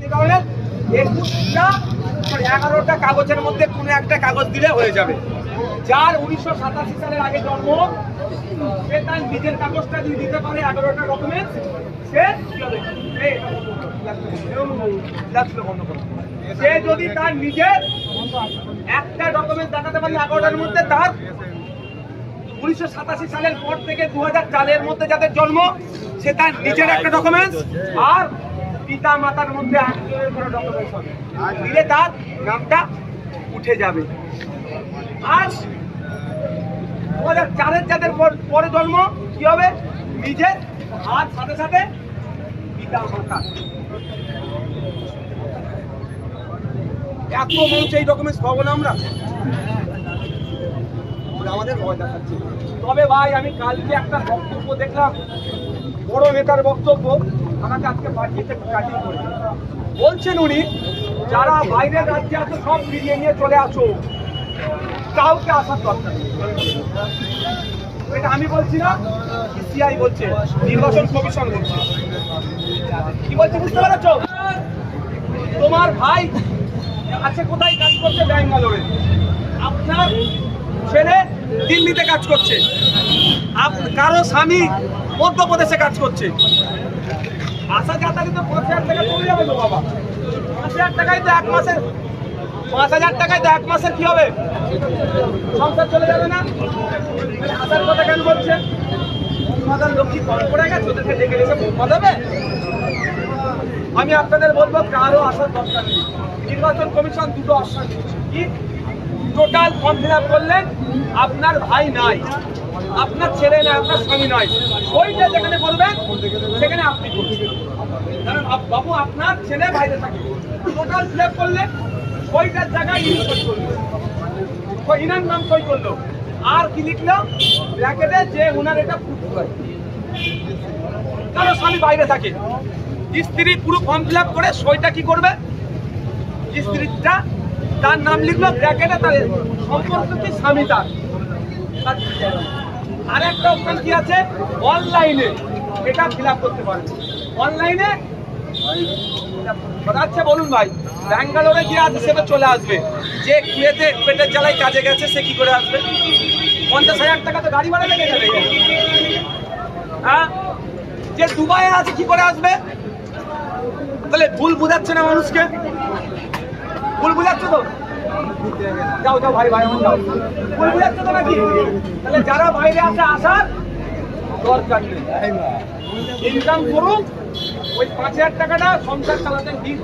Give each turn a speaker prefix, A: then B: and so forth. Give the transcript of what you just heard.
A: যে কারণে 11টা কাগজের মধ্যে কোনো একটা কাগজ দিলে হয়ে যাবে। যার 1987 সালের আগে জন্ম সে তার নিজের কাগজটা দিয়ে দিতে পারে 11টা ডকুমেন্টস, সে সে যদি তার নিজের একটা ডকুমেন্ট দেখাতে পারে 11টার মধ্যে, তার 1987 সালের পর থেকে 2004 মধ্যে যাদের জন্ম সে তার নিজের একটা ডকুমেন্টস আর পিতা মাতার মধ্যে একজনের কোনো ডকুমেন্টস হবে, দিলে তার নামটা উঠে যাবে। আর 2004 যাদের পরে জন্ম কি হবে, নিজের আর সাথে সাথে পিতা মাতা। এত মঞ্চে এই ডকুমেন্টস পাবো না আমরা, আমাদের ভয় দেখাচ্ছে। তবে ভাই আমি কালকে একটা বক্তব্য দেখলাম, বড় নেতার বক্তব্য, আমাকে আজকে পাঠিয়েছে কাটিং করে। বলছেন উনি, যারা বাইরের রাজ্যে আছে সব ফিরিয়ে নিয়ে চলে আসো, কাউকে আসার দরকার নেই। এটা আমি বলছি না, সিআই বলছে, নির্বাচন কমিশন বলছে। কি বলছে বুঝতে পারছো? তোমার ভাই আছে কোথায় কাজ করছে, ব্যাঙ্গালোরে। আপনার ছেলে দিল্লিতে কাজ করছে, কারো স্বামী মধ্যপ্রদেশে কাজ করছে। আসা যাতায়াতে তো 5,000 টাকা চলে যাবে তো বাবা। 5,000 টাকায় তো এক মাসের 5,000 টাকায় তো এক মাসের কি হবে, সংসার চলে যাবে না? আসার কথা কেন বলছে? মাদার লক্ষ্মী কম পড়ে গেছে, ওদেরকে ডেকে এসে বোমা দেবে। আমি আপনাদের বলবো কারো আসার দরকার নেই। নির্বাচন কমিশন দুটো আশ্বাস দিচ্ছে, কি টোটাল ফর্ম ফিল আপ করলেন, আপনার ভাই নাই, আপনার ছেলে নাই, আপনার স্বামী নয়, ওইটা যেখানে বলবেন সেখানে আপনি করবেন। কারণ বাবু আপনার ছেলে বাইরে থাকে, টোটাল ফিল আপ করলেন, ওইটার জায়গায় ইনার নাম সই করলো, আর কি লিখলো ব্র্যাকেটে যে ওনার এটা প্রুফ হয়। কারণ স্বামী বাইরে থাকে, স্ত্রী পুরো ফর্ম ফিল আপ করে সইটা কি করবে, স্ত্রীটা তার নাম লিখলো ব্র্যাকেটে, তার সম্পর্ক কি স্বামী তার। আর একটা অপশন কি আছে, অনলাইনে এটা ফিল আপ করতে পারবে। অনলাইনে আচ্ছা বলুন ভাই, ব্যাঙ্গালোরে যে আছে সে তো চলে আসবে, যে কুয়েতে পেটের জ্বালায় কাজে গেছে সে কি করে আসবে? 50,000 টাকা তো গাড়ি ভাড়া লেগে যাবে। হ্যাঁ, যে দুবাইয়ে আছে কি করে আসবে? তাহলে ভুল বুঝাচ্ছে না মানুষকে, ভুল বুঝাচ্ছে তো? যাও যাও ভাই ভাই আমার যাও, ভুল বুঝাচ্ছে তো নাকি? তাহলে যারা বাইরে আছে আসার দরকার নেই, ইনকাম করুন, ওই 5,000 টাকাটা সংসার চালাতে দিন।